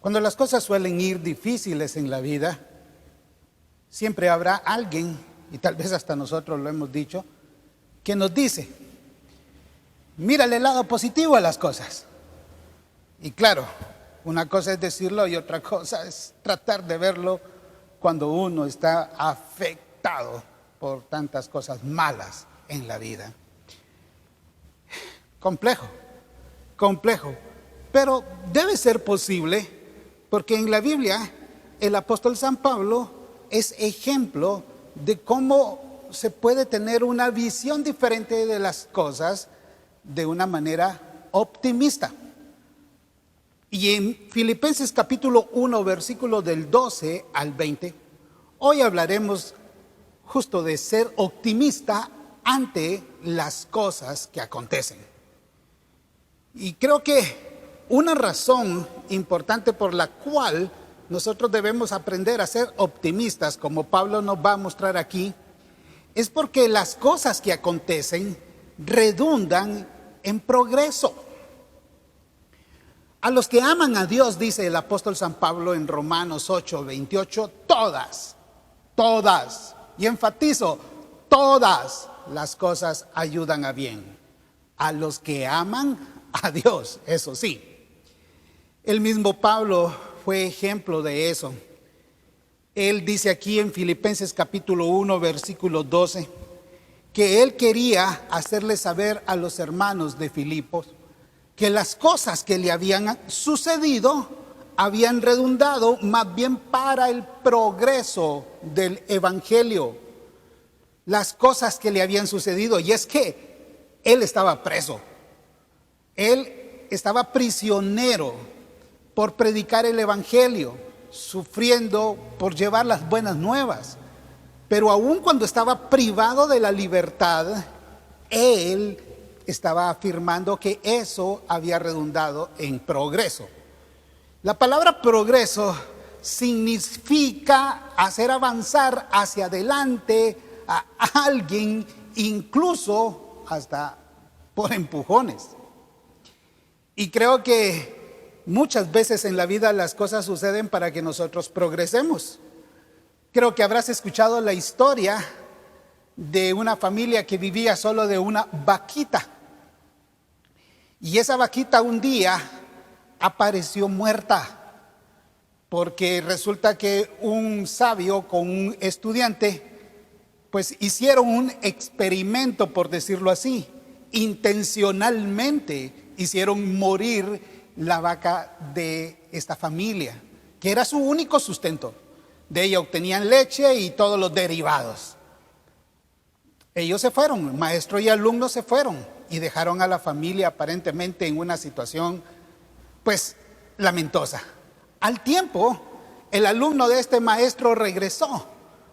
Cuando las cosas suelen ir difíciles en la vida, siempre habrá alguien, y tal vez hasta nosotros lo hemos dicho, que nos dice, mírale el lado positivo a las cosas. Y claro, una cosa es decirlo y otra cosa es tratar de verlo cuando uno está afectado por tantas cosas malas en la vida. Complejo, pero debe ser posible porque en la Biblia el apóstol San Pablo es ejemplo de cómo se puede tener una visión diferente de las cosas de una manera optimista. Y en Filipenses capítulo 1, versículo del 12 al 20, hoy hablaremos justo de ser optimista ante las cosas que acontecen. Y creo que una razón importante por la cual nosotros debemos aprender a ser optimistas, como Pablo nos va a mostrar aquí, es porque las cosas que acontecen redundan en progreso. A los que aman a Dios, dice el apóstol San Pablo en Romanos 8, 28, todas, y enfatizo, todas las cosas ayudan a bien. A los que aman a Dios, eso sí. El mismo Pablo fue ejemplo de eso. Él dice aquí en Filipenses capítulo 1, versículo 12, que él quería hacerle saber a los hermanos de Filipos que las cosas que le habían sucedido habían redundado más bien para el progreso del evangelio. Las cosas que le habían sucedido, y es que él estaba preso, él estaba prisionero por predicar el evangelio, sufriendo por llevar las buenas nuevas. Pero aun cuando estaba privado de la libertad, él estaba afirmando que eso había redundado en progreso. La palabra progreso significa hacer avanzar hacia adelante a alguien, incluso hasta por empujones. Y creo que muchas veces en la vida las cosas suceden para que nosotros progresemos. Creo que habrás escuchado la historia de una familia que vivía solo de una vaquita. Y esa vaquita un día apareció muerta, porque resulta que un sabio con un estudiante, pues hicieron un experimento, por decirlo así, intencionalmente hicieron morir la vaca de esta familia, que era su único sustento. De ella obtenían leche y todos los derivados. Ellos se fueron, maestro y alumno se fueron y dejaron a la familia aparentemente en una situación pues lamentosa. Al tiempo, el alumno de este maestro regresó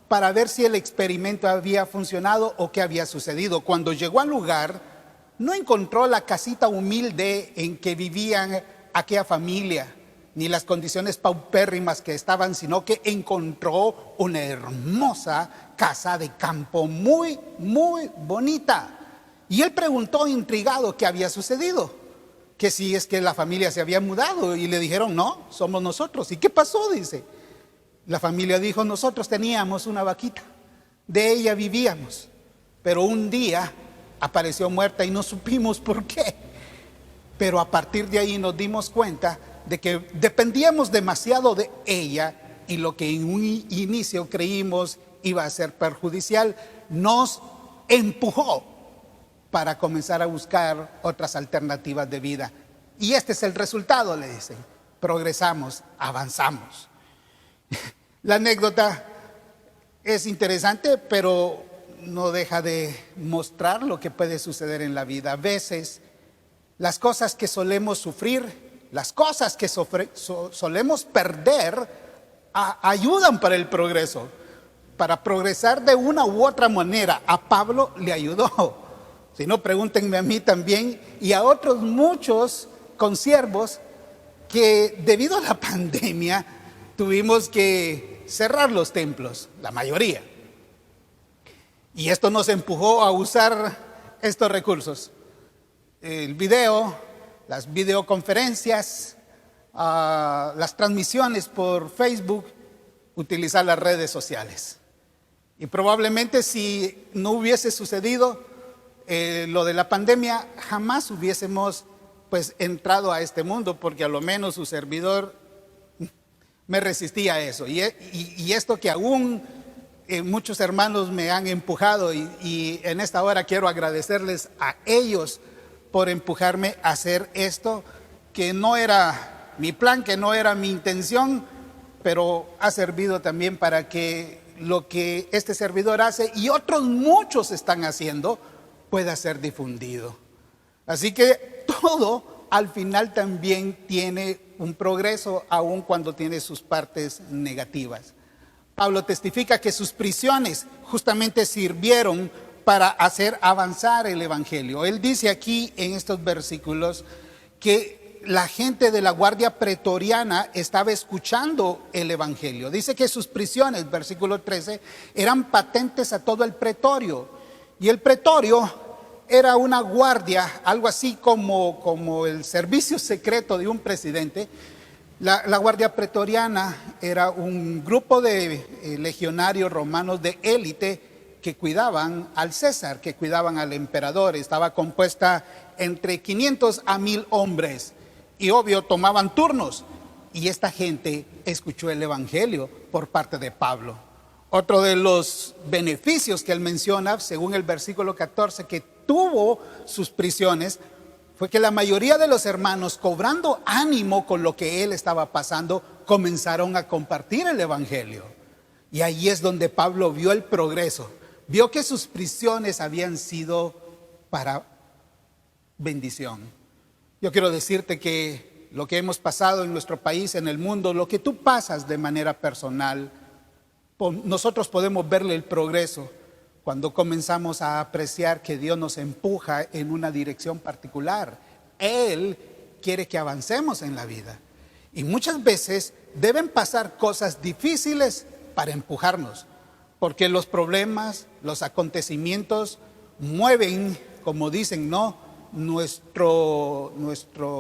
para ver si el experimento había funcionado o qué había sucedido. Cuando llegó al lugar, no encontró la casita humilde en que vivían aquella familia, ni las condiciones paupérrimas que estaban, sino que encontró una hermosa casa de campo muy, muy bonita. Y él preguntó intrigado qué había sucedido, que si es que la familia se había mudado, y le dijeron, no, somos nosotros. ¿Y qué pasó? Dice. La familia dijo, nosotros teníamos una vaquita, de ella vivíamos, pero un día apareció muerta y no supimos por qué. Pero a partir de ahí nos dimos cuenta de que dependíamos demasiado de ella, y lo que en un inicio creímos iba a ser perjudicial nos empujó para comenzar a buscar otras alternativas de vida. Y este es el resultado, le dicen. Progresamos, avanzamos. La anécdota es interesante, pero no deja de mostrar lo que puede suceder en la vida. A veces las cosas que solemos sufrir, las cosas que solemos perder, ayudan para el progreso, para progresar de una u otra manera. A Pablo le ayudó. Si no, pregúntenme a mí también y a otros muchos consiervos que debido a la pandemia tuvimos que cerrar los templos, la mayoría. Y esto nos empujó a usar estos recursos. El video, las videoconferencias, las transmisiones por Facebook, utilizar las redes sociales. Y probablemente si no hubiese sucedido lo de la pandemia, jamás hubiésemos pues entrado a este mundo, porque a lo menos su servidor me resistía a eso. Y esto que aún muchos hermanos me han empujado, y en esta hora quiero agradecerles a ellos por empujarme a hacer esto, que no era mi plan, que no era mi intención, pero ha servido también para que lo que este servidor hace y otros muchos están haciendo pueda ser difundido. Así que todo al final también tiene un progreso, aun cuando tiene sus partes negativas. Pablo testifica que sus prisiones justamente sirvieron para hacer avanzar el evangelio. Él dice aquí en estos versículos que la gente de la guardia pretoriana estaba escuchando el evangelio. Dice que sus prisiones, versículo 13, eran patentes a todo el pretorio. Y el pretorio era una guardia, algo así como el servicio secreto de un presidente. La guardia pretoriana era un grupo de legionarios romanos de élite que cuidaban al César, que cuidaban al emperador. Estaba compuesta entre 500 a 1000 hombres. Y obvio, tomaban turnos. Y esta gente escuchó el evangelio por parte de Pablo. Otro de los beneficios que él menciona, según el versículo 14, que tuvo sus prisiones, fue que la mayoría de los hermanos, cobrando ánimo con lo que él estaba pasando, comenzaron a compartir el evangelio. Y ahí es donde Pablo vio el progreso. Vio que sus prisiones habían sido para bendición. Yo quiero decirte que lo que hemos pasado en nuestro país, en el mundo, lo que tú pasas de manera personal, nosotros podemos verle el progreso cuando comenzamos a apreciar que Dios nos empuja en una dirección particular. Él quiere que avancemos en la vida. Y muchas veces deben pasar cosas difíciles para empujarnos, porque los problemas, los acontecimientos mueven, como dicen, nuestro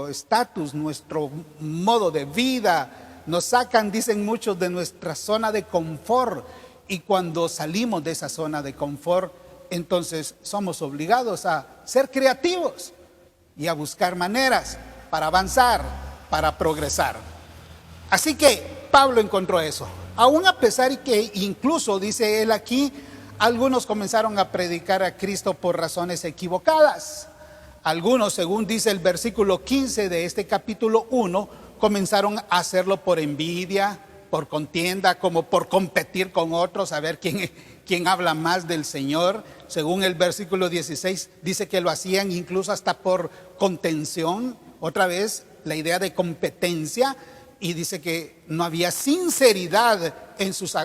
estatus, nuestro modo de vida, nos sacan, dicen muchos, de nuestra zona de confort. Y cuando salimos de esa zona de confort, entonces somos obligados a ser creativos y a buscar maneras para avanzar, para progresar. Así que Pablo encontró eso. Aún a pesar de que incluso, dice él aquí, algunos comenzaron a predicar a Cristo por razones equivocadas. Algunos, según dice el versículo 15 de este capítulo 1, comenzaron a hacerlo por envidia, por contienda, como por competir con otros, a ver quién habla más del Señor. Según el versículo 16, dice que lo hacían incluso hasta por contención. Otra vez, la idea de competencia. Y dice que no había sinceridad en sus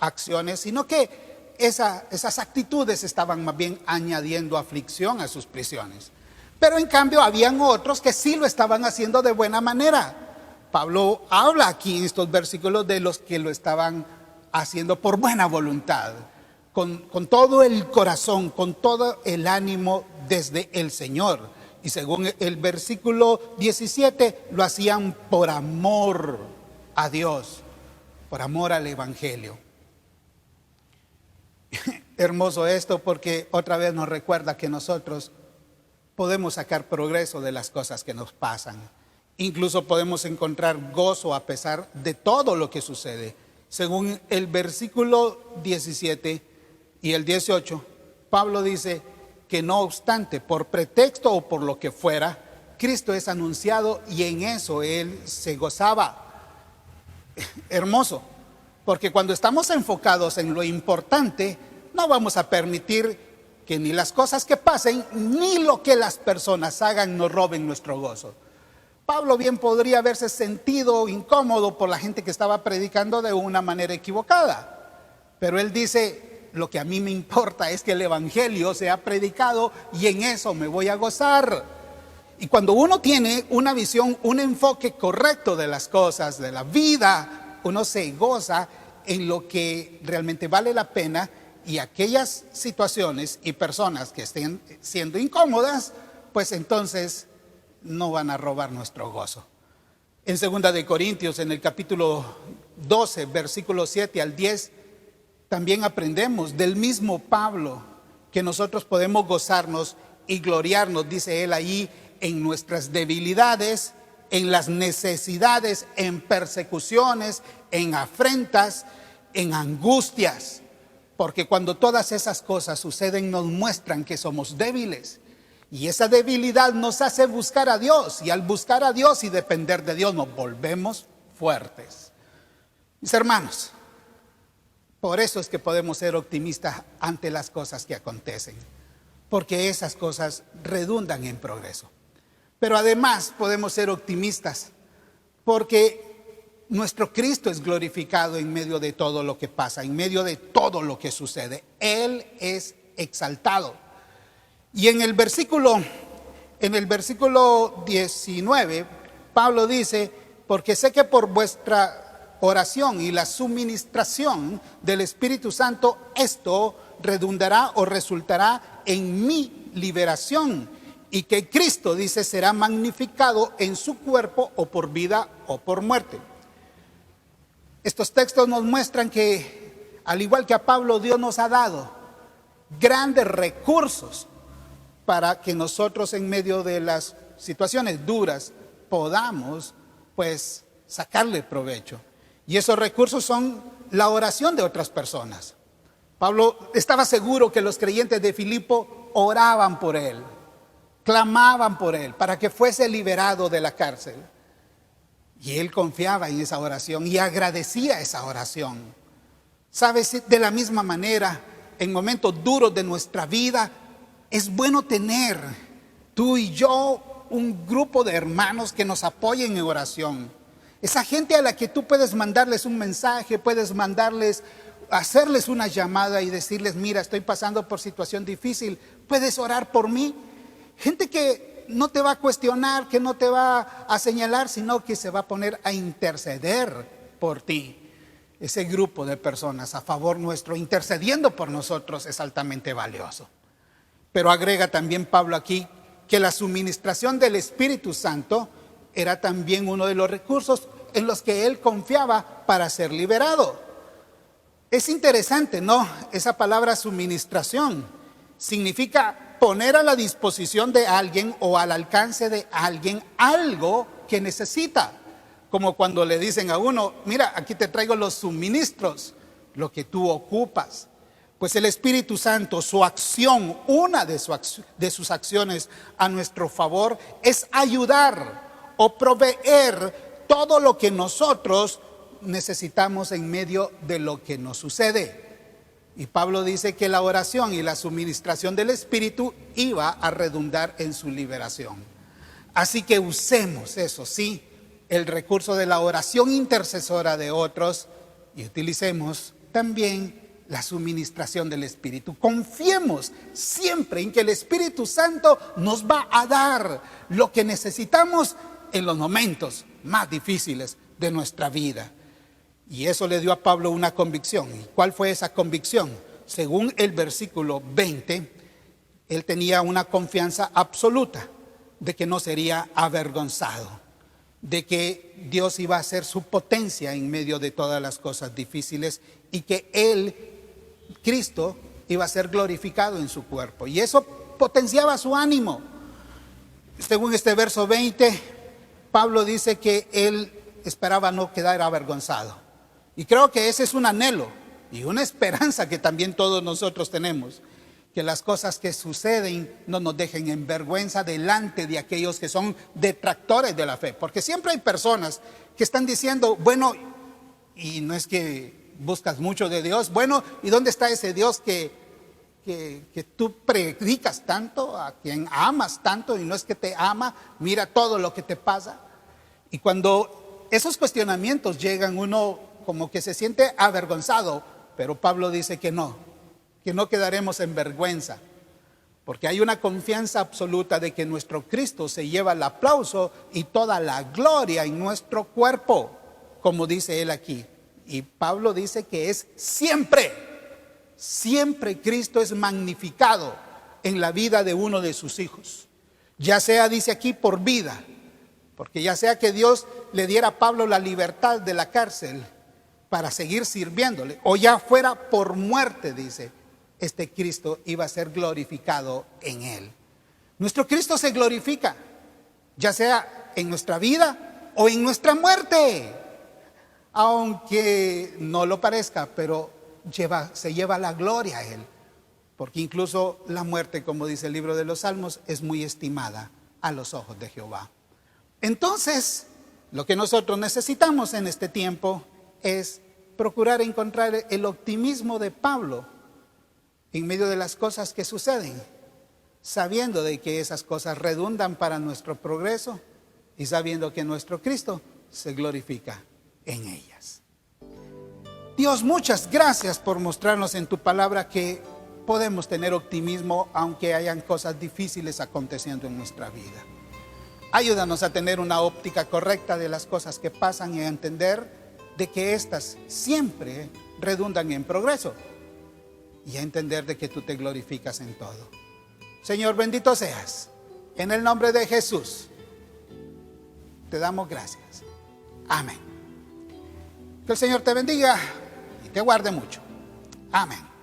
acciones, sino que esas actitudes estaban más bien añadiendo aflicción a sus prisiones. Pero en cambio habían otros que sí lo estaban haciendo de buena manera. Pablo habla aquí en estos versículos de los que lo estaban haciendo por buena voluntad, con todo el corazón, con todo el ánimo desde el Señor. Y según el versículo 17, lo hacían por amor a Dios, por amor al evangelio. Hermoso esto, porque otra vez nos recuerda que nosotros podemos sacar progreso de las cosas que nos pasan. Incluso podemos encontrar gozo a pesar de todo lo que sucede. Según el versículo 17 y el 18, Pablo dice que no obstante, por pretexto o por lo que fuera, Cristo es anunciado y en eso él se gozaba. Hermoso, porque cuando estamos enfocados en lo importante, no vamos a permitir que ni las cosas que pasen, ni lo que las personas hagan nos roben nuestro gozo. Pablo bien podría haberse sentido incómodo por la gente que estaba predicando de una manera equivocada, pero él dice: lo que a mí me importa es que el evangelio sea predicado y en eso me voy a gozar. Y cuando uno tiene una visión, un enfoque correcto de las cosas, de la vida, uno se goza en lo que realmente vale la pena, y aquellas situaciones y personas que estén siendo incómodas, pues entonces no van a robar nuestro gozo. En 2 Corintios, en el capítulo 12, versículos 7 al 10, también aprendemos del mismo Pablo que nosotros podemos gozarnos y gloriarnos, dice él ahí, en nuestras debilidades, en las necesidades, en persecuciones, en afrentas, en angustias. Porque cuando todas esas cosas suceden nos muestran que somos débiles. Y esa debilidad nos hace buscar a Dios. Y al buscar a Dios y depender de Dios nos volvemos fuertes. Mis hermanos, por eso es que podemos ser optimistas ante las cosas que acontecen. Porque esas cosas redundan en progreso. Pero además podemos ser optimistas porque nuestro Cristo es glorificado en medio de todo lo que pasa, en medio de todo lo que sucede. Él es exaltado. Y en el versículo 19, Pablo dice, porque sé que por vuestra oración y la suministración del Espíritu Santo, esto redundará o resultará en mi liberación. Y que Cristo, dice, será magnificado en su cuerpo o por vida o por muerte. Estos textos nos muestran que, al igual que a Pablo, Dios nos ha dado grandes recursos para que nosotros en medio de las situaciones duras podamos, pues, sacarle provecho. Y esos recursos son la oración de otras personas. Pablo estaba seguro que los creyentes de Filipo oraban por él. Clamaban por él para que fuese liberado de la cárcel. Y él confiaba en esa oración y agradecía esa oración. ¿Sabes? De la misma manera, en momentos duros de nuestra vida, es bueno tener, tú y yo, un grupo de hermanos que nos apoyen en oración. Esa gente a la que tú puedes mandarles un mensaje, puedes hacerles una llamada y decirles, mira, estoy pasando por situación difícil, ¿puedes orar por mí? Gente que no te va a cuestionar, que no te va a señalar, sino que se va a poner a interceder por ti. Ese grupo de personas a favor nuestro, intercediendo por nosotros, es altamente valioso. Pero agrega también Pablo aquí que la suministración del Espíritu Santo era también uno de los recursos en los que él confiaba para ser liberado. Es interesante, ¿no? Esa palabra suministración significa poner a la disposición de alguien o al alcance de alguien algo que necesita. Como cuando le dicen a uno, mira, aquí te traigo los suministros, lo que tú ocupas. Pues el Espíritu Santo, su acción, una de sus acciones a nuestro favor es ayudar o proveer todo lo que nosotros necesitamos en medio de lo que nos sucede. Y Pablo dice que la oración y la suministración del Espíritu iba a redundar en su liberación. Así que usemos, eso sí, el recurso de la oración intercesora de otros y utilicemos también la suministración del Espíritu. Confiemos siempre en que el Espíritu Santo nos va a dar lo que necesitamos en los momentos más difíciles de nuestra vida. Y eso le dio a Pablo una convicción. ¿Y cuál fue esa convicción? Según el versículo 20, él tenía una confianza absoluta de que no sería avergonzado, de que Dios iba a hacer su potencia en medio de todas las cosas difíciles y que él, Cristo, iba a ser glorificado en su cuerpo. Y eso potenciaba su ánimo. Según este verso 20, Pablo dice que él esperaba no quedar avergonzado. Y creo que ese es un anhelo y una esperanza que también todos nosotros tenemos. Que las cosas que suceden no nos dejen en vergüenza delante de aquellos que son detractores de la fe. Porque siempre hay personas que están diciendo, bueno, y no es que buscas mucho de Dios, bueno, ¿y dónde está ese Dios que tú predicas tanto, a quien amas tanto y no es que te ama? Mira todo lo que te pasa. Y cuando esos cuestionamientos llegan, uno como que se siente avergonzado, pero Pablo dice que no quedaremos en vergüenza, porque hay una confianza absoluta de que nuestro Cristo se lleva el aplauso y toda la gloria en nuestro cuerpo, como dice él aquí. Y Pablo dice que es siempre Cristo es magnificado en la vida de uno de sus hijos, ya sea, dice aquí, por vida, Porque ya sea que Dios le diera a Pablo la libertad de la cárcel para seguir sirviéndole, o ya fuera por muerte, dice, este Cristo iba a ser glorificado en él. Nuestro Cristo se glorifica, ya sea en nuestra vida o en nuestra muerte. Aunque no lo parezca, pero se lleva la gloria a él. Porque incluso la muerte, como dice el libro de los Salmos, es muy estimada a los ojos de Jehová. Entonces, lo que nosotros necesitamos en este tiempo es procurar encontrar el optimismo de Pablo en medio de las cosas que suceden, sabiendo de que esas cosas redundan para nuestro progreso y sabiendo que nuestro Cristo se glorifica en ellas. Dios, muchas gracias por mostrarnos en tu palabra que podemos tener optimismo aunque hayan cosas difíciles aconteciendo en nuestra vida. Ayúdanos a tener una óptica correcta de las cosas que pasan y a entender de que éstas siempre redundan en progreso y a entender de que tú te glorificas en todo. Señor, bendito seas. En el nombre de Jesús te damos gracias. Amén. Que el Señor te bendiga y te guarde mucho. Amén.